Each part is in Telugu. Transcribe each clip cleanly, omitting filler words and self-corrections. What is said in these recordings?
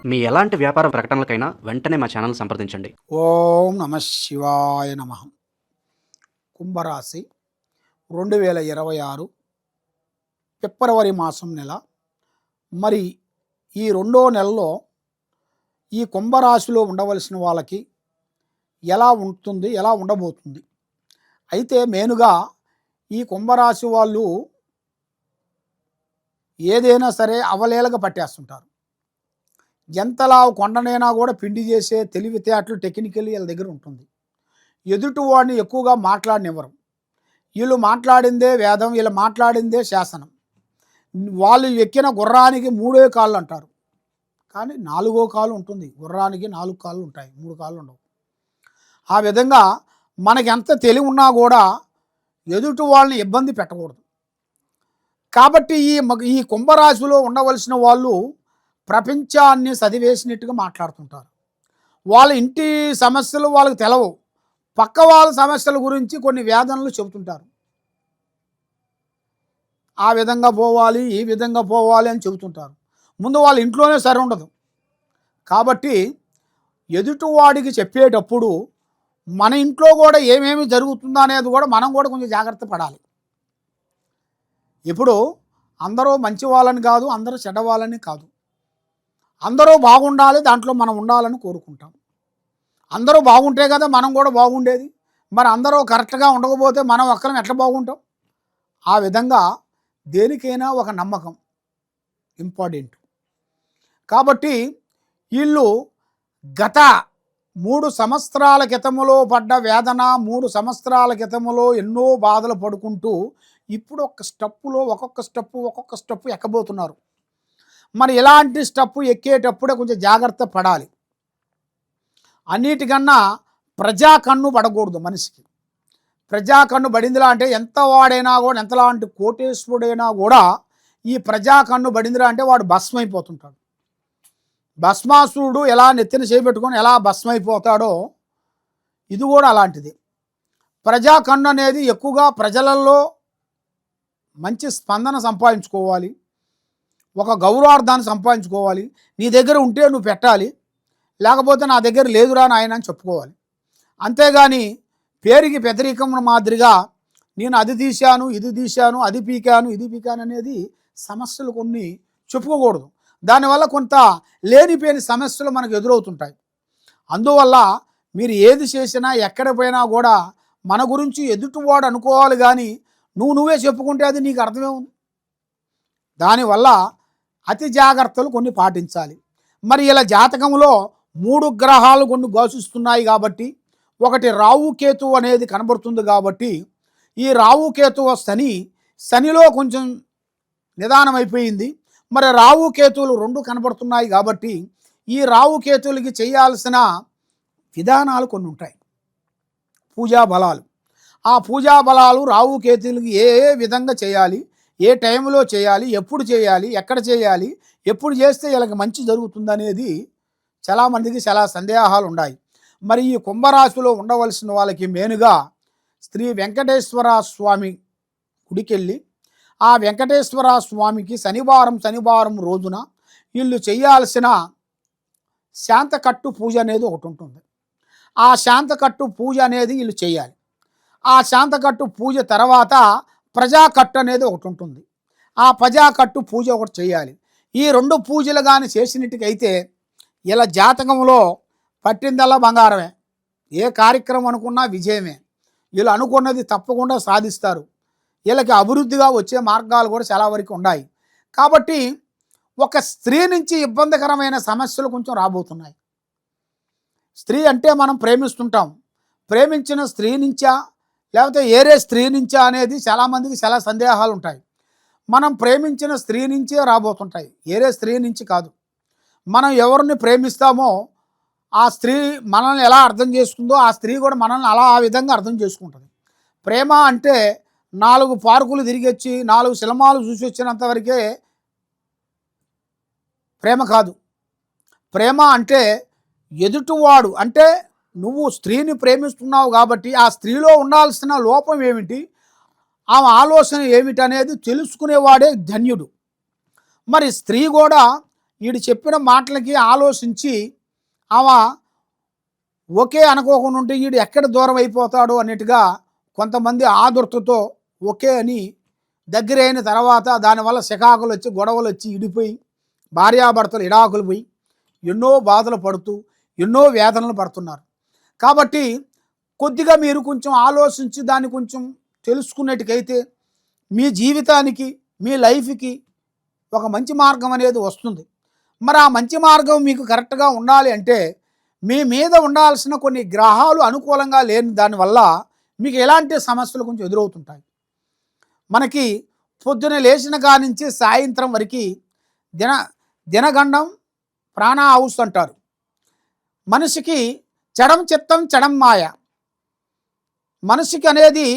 మీ ఎలాంటి వ్యాపార ప్రకటనలకైనా వెంటనే మా ఛానల్ సంప్రదించండి. ఓం నమ శివాయ నమ. కుంభరాశి 2026 ఫిబ్రవరి మాసం నెల. మరి ఈ రెండో నెలలో ఈ కుంభరాశిలో ఉండవలసిన వాళ్ళకి ఎలా ఉంటుంది, ఎలా ఉండబోతుంది? అయితే మెయిన్గా ఈ కుంభరాశి వాళ్ళు ఏదైనా సరే అవలేలగా పట్టేస్తుంటారు. ఎంతలా కొండనైనా కూడా పిండి చేసే తెలివితేటలు టెక్నికల్లీ వీళ్ళ దగ్గర ఉంటుంది. ఎదుటి వాడిని ఎక్కువగా మాట్లాడనివ్వరు. వీళ్ళు మాట్లాడిందే వేదం, వీళ్ళు మాట్లాడిందే శాసనం. వాళ్ళు ఎక్కిన గుర్రానికి మూడే కాళ్ళు అంటారు, కానీ నాలుగో కాలు ఉంటుంది. గుర్రానికి 4 కాళ్ళు ఉంటాయి, 3 కాళ్ళు ఉండవు. ఆ విధంగా మనకి ఎంత తెలివి ఉన్నా కూడా ఎదుటి వాళ్ళని ఇబ్బంది పెట్టకూడదు. కాబట్టి ఈ కుంభరాశిలో ఉండవలసిన వాళ్ళు ప్రపంచాన్ని చదివేసినట్టుగా మాట్లాడుతుంటారు. వాళ్ళ ఇంటి సమస్యలు వాళ్ళకి తెలవు, పక్క వాళ్ళ సమస్యల గురించి కొన్ని వేదనలు చెబుతుంటారు. ఆ విధంగా పోవాలి, ఈ విధంగా పోవాలి అని చెబుతుంటారు. ముందు వాళ్ళ ఇంట్లోనే సరి ఉండదు. కాబట్టి ఎదుటివాడికి చెప్పేటప్పుడు మన ఇంట్లో కూడా ఏమేమి జరుగుతుందో అనేది కూడా మనం కూడా కొంచెం జాగ్రత్త పడాలి. ఇప్పుడు అందరూ మంచి వాళ్ళని కాదు, అందరూ చెడ్డవాళ్ళని కాదు. అందరూ బాగుండాలి, దాంట్లో మనం ఉండాలని కోరుకుంటాం. అందరూ బాగుంటే కదా మనం కూడా బాగుండేది. మరి అందరూ కరెక్ట్గా ఉండకపోతే మనం ఒక్కరం ఎట్లా బాగుంటాం? ఆ విధంగా దేనికైనా ఒక నమ్మకం ఇంపార్టెంట్. కాబట్టి వీళ్ళు గత 3 సంవత్సరాల క్రితములో పడ్డ వేదన, 3 సంవత్సరాల క్రితములో ఎన్నో బాధలు పడుకుంటూ ఇప్పుడు ఒక్కొక్క స్టెప్పు ఎక్కబోతున్నారు. మరి ఇలాంటి స్టెప్పు ఎక్కేటప్పుడే కొంచెం జాగ్రత్త పడాలి. అన్నిటికన్నా ప్రజా కన్ను పడకూడదు మనిషికి. ప్రజా కన్ను పడిందిలా అంటే ఎంత వాడైనా కూడా, ఎంతలాంటి కోటేశ్వరుడైనా కూడా ఈ ప్రజా కన్ను పడిందిలా అంటే వాడు భస్మైపోతుంటాడు. భస్మాసురుడు ఎలా నెత్తిన చేపెట్టుకొని ఎలా భస్మైపోతాడో ఇది కూడా అలాంటిది. ప్రజా కన్ను అనేది ఎక్కువగా ప్రజలలో మంచి స్పందన సంపాదించుకోవాలి, ఒక గౌరవార్థాన్ని సంపాదించుకోవాలి. నీ దగ్గర ఉంటే నువ్వు పెట్టాలి, లేకపోతే నా దగ్గర లేదురా నాయన అని చెప్పుకోవాలి. అంతేగాని పేరుకి పెదరికం మాదిరిగా నేను అది తీశాను, ఇది తీశాను, అది పీకాను, ఇది పీకాను అనేది సమస్యలు కొన్ని చెప్పుకోకూడదు. దానివల్ల కొంత లేనిపోయిన సమస్యలు మనకు ఎదురవుతుంటాయి. అందువల్ల మీరు ఏది చేసినా ఎక్కడ పోయినా కూడా మన గురించి ఎదుటివాడు అనుకోవాలి, కానీ నువ్వే చెప్పుకుంటే అది నీకు అర్థమే ఉంది. దానివల్ల అతి జాగ్రత్తలు కొన్ని పాటించాలి. మరి ఇలా జాతకంలో 3 గ్రహాలు కొన్ని ఘోషిస్తున్నాయి కాబట్టి, ఒకటి రాహుకేతు అనేది కనబడుతుంది. కాబట్టి ఈ రాహుకేతువ శనిలో కొంచెం నిదానం అయిపోయింది. మరి రాహుకేతువులు 2 కనబడుతున్నాయి కాబట్టి ఈ రాహుకేతువులకి చేయాల్సిన విధానాలు కొన్ని ఉంటాయి, పూజా బలాలు. ఆ పూజా బలాలు రాహుకేతువులకి ఏ విధంగా చేయాలి, ఏ టైంలో చేయాలి, ఎప్పుడు చేయాలి, ఎక్కడ చేయాలి, ఎప్పుడు చేస్తే వీళ్ళకి మంచి జరుగుతుంది అనేది చాలామందికి చాలా సందేహాలు ఉన్నాయి. మరి ఈ కుంభరాశిలో ఉండవలసిన వాళ్ళకి మెయిన్గా శ్రీ వెంకటేశ్వర స్వామి గుడికెళ్ళి ఆ వెంకటేశ్వర స్వామికి శనివారం రోజున వీళ్ళు చేయాల్సిన శాంతకట్టు పూజ అనేది ఒకటి ఉంటుంది. ఆ శాంతకట్టు పూజ అనేది వీళ్ళు చేయాలి. ఆ శాంతకట్టు పూజ తర్వాత ప్రజాకట్టు అనేది ఒకటి ఉంటుంది. ఆ ప్రజాకట్టు పూజ ఒకటి చేయాలి. ఈ 2 పూజలు కానీ చేసినట్టుకైతే ఇలా జాతకంలో పట్టిందల్లా బంగారమే. ఏ కార్యక్రమం అనుకున్నా విజయమే. వీళ్ళు అనుకున్నది తప్పకుండా సాధిస్తారు. వీళ్ళకి అభివృద్ధిగా వచ్చే మార్గాలు కూడా చాలా వరకు ఉన్నాయి. కాబట్టి ఒక స్త్రీ నుంచి ఇబ్బందికరమైన సమస్యలు కొంచెం రాబోతున్నాయి. స్త్రీ అంటే మనం ప్రేమిస్తుంటాం. ప్రేమించిన స్త్రీ నుంచా లేకపోతే ఏరే స్త్రీ నుంచా అనేది చాలామందికి చాలా సందేహాలు ఉంటాయి. మనం ప్రేమించిన స్త్రీ నుంచే రాబోతుంటాయి, ఏరే స్త్రీ నుంచి కాదు. మనం ఎవరిని ప్రేమిస్తామో ఆ స్త్రీ మనల్ని ఎలా అర్థం చేసుకుందో ఆ స్త్రీ కూడా మనల్ని ఆ విధంగా అర్థం చేసుకుంటుంది. ప్రేమ అంటే 4 పార్కులు తిరిగి వచ్చి 4 సినిమాలు చూసి వచ్చినంత వరకే ప్రేమ కాదు. ప్రేమ అంటే ఎదుటివాడు, అంటే నువ్వు స్త్రీని ప్రేమిస్తున్నావు కాబట్టి ఆ స్త్రీలో ఉండాల్సిన లోపం ఏమిటి, ఆమె ఆలోచన ఏమిటి అనేది తెలుసుకునేవాడే ధన్యుడు. మరి స్త్రీ కూడా వీడు చెప్పిన మాటలకి ఆలోచించి ఆమె ఓకే అనుకోకుండా ఉంటే వీడు ఎక్కడ దూరం అయిపోతాడు అన్నట్టుగా కొంతమంది ఆదుర్తతో ఓకే అని దగ్గరైన తర్వాత దానివల్ల చికాకులు వచ్చి గొడవలు వచ్చి ఇడిపోయి భార్యాభర్తలు ఇడాకులు పోయి ఎన్నో బాధలు పడుతూ ఎన్నో వేదనలు పడుతున్నారు. కాబట్టి కొద్దిగా మీరు కొంచెం ఆలోచించి దాన్ని కొంచెం తెలుసుకున్నట్టుకైతే మీ జీవితానికి మీ లైఫ్కి ఒక మంచి మార్గం అనేది వస్తుంది. మరి ఆ మంచి మార్గం మీకు కరెక్ట్గా ఉండాలి అంటే మీ మీద ఉండాల్సిన కొన్ని గ్రహాలు అనుకూలంగా లేని దానివల్ల మీకు ఎలాంటి సమస్యలు కొంచెం ఎదురవుతుంటాయి. మనకి పొద్దున లేచిన కాడి నుంచి సాయంత్రం వరకు దినగండం ప్రాణ హౌస్ అంటారు. మనిషికి చెడం చిత్తం చెడం మాయ. మనిషికి అనేది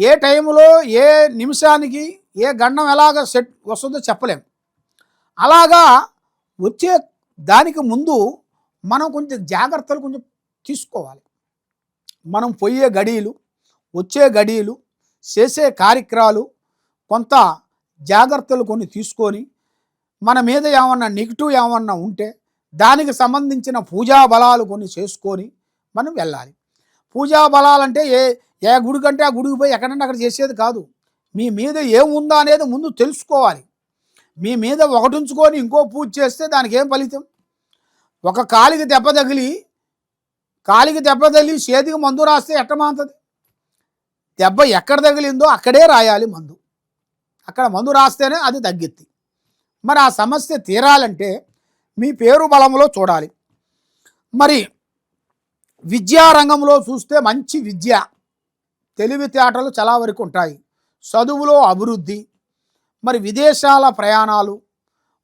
ఏ టైంలో ఏ నిమిషానికి ఏ గండం ఎలాగ సెట్ వస్తుందో చెప్పలేం. అలాగా వచ్చే దానికి ముందు మనం కొంచెం జాగ్రత్తలు కొంచెం తీసుకోవాలి. మనం పోయే గడియలు వచ్చే గడియలు చేసే కార్యక్రమాలు కొంత జాగ్రత్తలు కొన్ని తీసుకొని మన మీద ఏమన్నా నెగిటివ్ ఏమన్నా ఉంటే దానికి సంబంధించిన పూజా బలాలు కొన్ని చేసుకొని మనం వెళ్ళాలి. పూజా బలాలంటే ఏ గుడి కంటే ఆ గుడికి పోయి ఎక్కడంటే అక్కడ చేసేది కాదు. మీ మీద ఏముందా అనేది ముందు తెలుసుకోవాలి. మీ మీద ఒకటి ఉంచుకొని ఇంకో పూజ చేస్తే దానికి ఏం ఫలితం? ఒక కాలికి దెబ్బ తగిలి చేతికి మందు రాస్తే ఎట్టమాంతది? దెబ్బ ఎక్కడ తగిలిందో అక్కడే రాయాలి మందు. అక్కడ మందు రాస్తేనే అది తగ్గిద్ది. మరి ఆ సమస్య తీరాలంటే మీ పేరు బలంలో చూడాలి. మరి విద్యారంగంలో చూస్తే మంచి విద్య తెలివితేటలు చాలా వరకు ఉంటాయి. చదువులో అభివృద్ధి, మరి విదేశాల ప్రయాణాలు,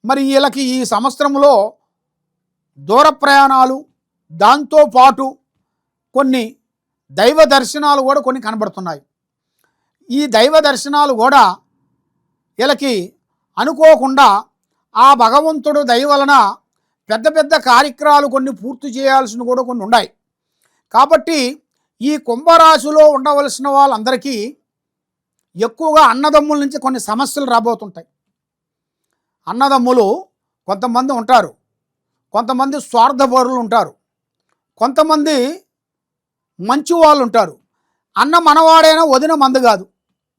మరి వీళ్ళకి ఈ సంవత్సరంలో దూర ప్రయాణాలు, దాంతోపాటు కొన్ని దైవ దర్శనాలు కూడా కొన్ని కనబడుతున్నాయి. ఈ దైవ దర్శనాలు కూడా వీళ్ళకి అనుకోకుండా ఆ భగవంతుడు దయ వలన పెద్ద పెద్ద కార్యక్రమాలు కొన్ని పూర్తి చేయాల్సిన కూడా కొన్ని ఉన్నాయి. కాబట్టి ఈ కుంభరాశిలో ఉండవలసిన వాళ్ళందరికీ ఎక్కువగా అన్నదమ్ముల నుంచి కొన్ని సమస్యలు రాబోతుంటాయి. అన్నదమ్ములు కొంతమంది ఉంటారు, కొంతమంది స్వార్థపరులు ఉంటారు, కొంతమంది మంచి వాళ్ళు ఉంటారు. అన్న మనవాడైనా వదిన మందు కాదు,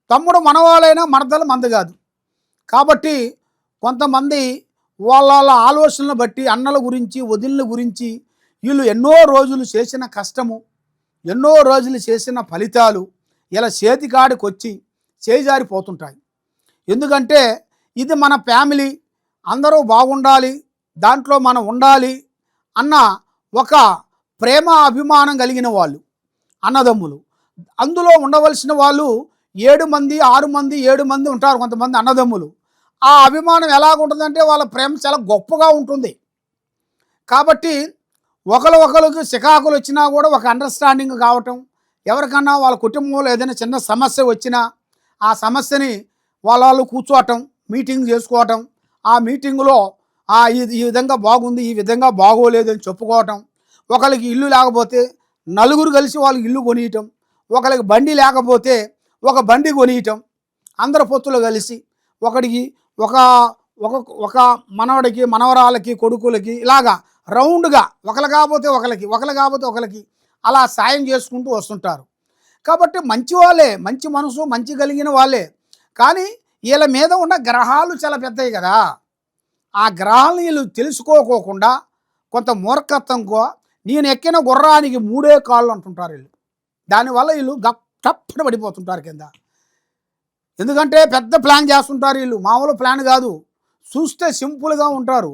తమ్ముడు మనవాడైనా మరదల మందు కాదు. కాబట్టి కొంతమంది వాళ్ళ ఆలోచనలు బట్టి అన్నల గురించి వదినల గురించి వీళ్ళు ఎన్నో రోజులు చేసిన కష్టము, ఎన్నో రోజులు చేసిన ఫలితాలు ఇలా చేతికాడికి వచ్చి చేజారిపోతుంటాయి. ఎందుకంటే ఇది మన ఫ్యామిలీ, అందరూ బాగుండాలి, దాంట్లో మనం ఉండాలి అన్న ఒక ప్రేమ అభిమానం కలిగిన వాళ్ళు అన్నదమ్ములు. అందులో ఉండవలసిన వాళ్ళు 7 మంది 6 మంది 7 మంది ఉంటారు కొంతమంది అన్నదమ్ములు. ఆ అభిమానం ఎలాగుంటుందంటే వాళ్ళ ప్రేమ చాలా గొప్పగా ఉంటుంది. కాబట్టి ఒకరికి చికాకులు వచ్చినా కూడా ఒక అండర్స్టాండింగ్ కావటం, ఎవరికన్నా వాళ్ళ కుటుంబంలో ఏదైనా చిన్న సమస్య వచ్చినా ఆ సమస్యని వాళ్ళు కూర్చోవటం, మీటింగ్ చేసుకోవటం, ఆ మీటింగులో ఈ విధంగా బాగుంది, ఈ విధంగా బాగోలేదు అని చెప్పుకోవటం, ఒకరికి ఇల్లు లేకపోతే నలుగురు కలిసి వాళ్ళకి ఇల్లు కొనియటం, ఒకరికి బండి లేకపోతే ఒక బండి కొనియటం, అందరు పొత్తులు కలిసి ఒకడికి ఒక మనవడికి మనవరాలకి కొడుకులకి ఇలాగా రౌండ్గా ఒకరు కాకపోతే ఒకరికి అలా సాయం చేసుకుంటూ వస్తుంటారు. కాబట్టి మంచి వాళ్ళే, మంచి మనసు మంచి కలిగిన వాళ్ళే. కానీ వీళ్ళ మీద ఉన్న గ్రహాలు చాలా పెద్దవి కదా. ఆ గ్రహాలను వీళ్ళు తెలుసుకోకోకుండా కొంత మూర్ఖత్వంగా నేను ఎక్కిన గుర్రానికి 3 కాళ్ళు అంటుంటారు వీళ్ళు. దానివల్ల వీళ్ళు టప్పున పడిపోతుంటారు కింద. ఎందుకంటే పెద్ద ప్లాన్ చేస్తుంటారు వీళ్ళు, మామూలు ప్లాన్ కాదు. చూస్తే సింపుల్గా ఉంటారు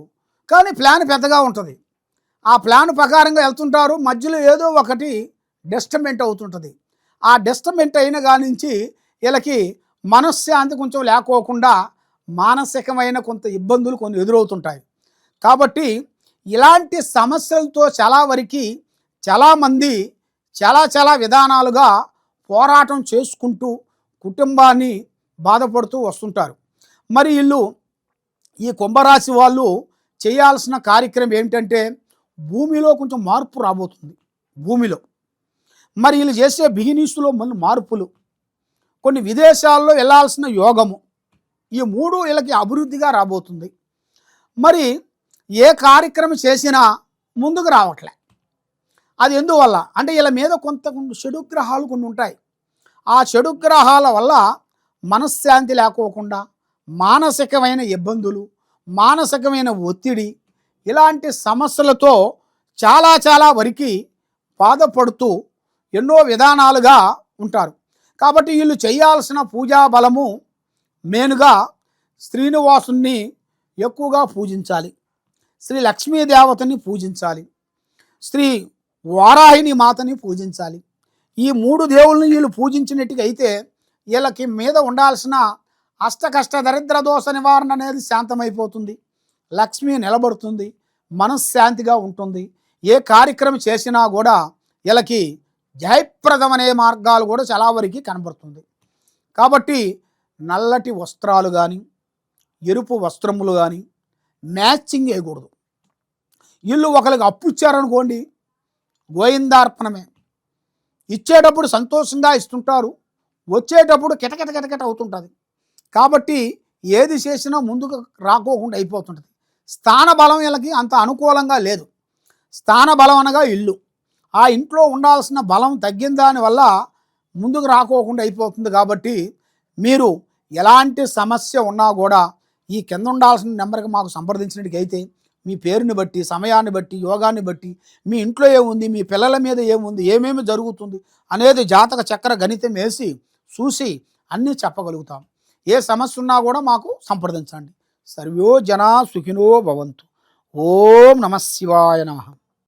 కానీ ప్లాన్ పెద్దగా ఉంటుంది. ఆ ప్లాన్ ప్రకారంగా వెళ్తుంటారు, మధ్యలో ఏదో ఒకటి డిస్టర్బెంట్ అవుతుంటుంది. ఆ డిస్టర్బెంట్ అయిన కాడి నుంచి వీళ్ళకి మనశ్శాంతి కొంచెం లేకోకుండా మానసికమైన కొంత ఇబ్బందులు కొన్ని ఎదురవుతుంటాయి. కాబట్టి ఇలాంటి సమస్యలతో చాలా వరకు చాలామంది చాలా విధానాలుగా పోరాటం చేసుకుంటూ కుటుంబాన్ని బాధపడుతూ వస్తుంటారు. మరి వీళ్ళు ఈ కుంభరాశి వాళ్ళు చేయాల్సిన కార్యక్రమం ఏమిటంటే భూమిలో కొంచెం మార్పు రాబోతుంది. భూమిలో మరి వీళ్ళు చేసే బిజినెస్లో మళ్ళీ మార్పులు, కొన్ని విదేశాల్లో వెళ్ళాల్సిన యోగము, ఈ 3 వీళ్ళకి అభివృద్ధిగా రాబోతుంది. మరి ఏ కార్యక్రమం చేసినా ముందుకు రావట్లే. అది ఎందువల్ల అంటే వీళ్ళ మీద కొంత చెడు గ్రహాలు కొన్ని ఉంటాయి. ఆ చెడు గ్రహాల వల్ల మనశ్శాంతి లేకోకుండా మానసికమైన ఇబ్బందులు, మానసికమైన ఒత్తిడి, ఇలాంటి సమస్యలతో చాలా వరకు బాధపడుతూ ఎన్నో విధానాలుగా ఉంటారు. కాబట్టి వీళ్ళు చేయాల్సిన పూజా బలము మెయిన్గా శ్రీనివాసుని ఎక్కువగా పూజించాలి, శ్రీ లక్ష్మీదేవతని పూజించాలి, శ్రీ వారాహిని మాతని పూజించాలి. ఈ 3 దేవుళ్ళని వీళ్ళు పూజించినట్టుగా అయితే వీళ్ళకి మీద ఉండాల్సిన అష్టకష్ట దరిద్ర దోష నివారణ అనేది శాంతమైపోతుంది, లక్ష్మి నిలబడుతుంది, మనశ్శాంతిగా ఉంటుంది. ఏ కార్యక్రమం చేసినా కూడా వీళ్ళకి జయప్రదం అనే మార్గాలు కూడా చాలా వరకు కనబడుతుంది. కాబట్టి నల్లటి వస్త్రాలు కానీ, ఎరుపు వస్త్రములు కానీ మ్యాచింగ్ వేయకూడదు. వీళ్ళు ఒకరికి అప్పు ఇచ్చారనుకోండి, గోయిందార్పణమే. ఇచ్చేటప్పుడు సంతోషంగా ఇస్తుంటారు, వచ్చేటప్పుడు కిటకిట అవుతుంటుంది. కాబట్టి ఏది చేసినా ముందుకు రాకోకుండా అయిపోతుంటుంది. స్థాన బలం వీళ్ళకి అంత అనుకూలంగా లేదు. స్థాన బలం అనగా ఇల్లు, ఆ ఇంట్లో ఉండాల్సిన బలం తగ్గిన దానివల్ల ముందుకు రాకోకుండా అయిపోతుంది. కాబట్టి మీరు ఎలాంటి సమస్య ఉన్నా కూడా ఈ కింద ఉండాల్సిన నెంబర్కి మాకు సంప్రదించినట్టుకైతే మీ పేరుని బట్టి, సమయాన్ని బట్టి, యోగాన్ని బట్టి, మీ ఇంట్లో ఏముంది, మీ పిల్లల మీద ఏముంది, ఏమేమి జరుగుతుంది అనేది జాతక చక్ర గణితం వేసి చూసి అన్నీ చెప్పగలుగుతాం. ఏ సమస్య ఉన్నా కూడా మాకు సంప్రదించండి. సర్వో జనా సుఖినో భవంతు. ఓం నమః శివాయ నమః.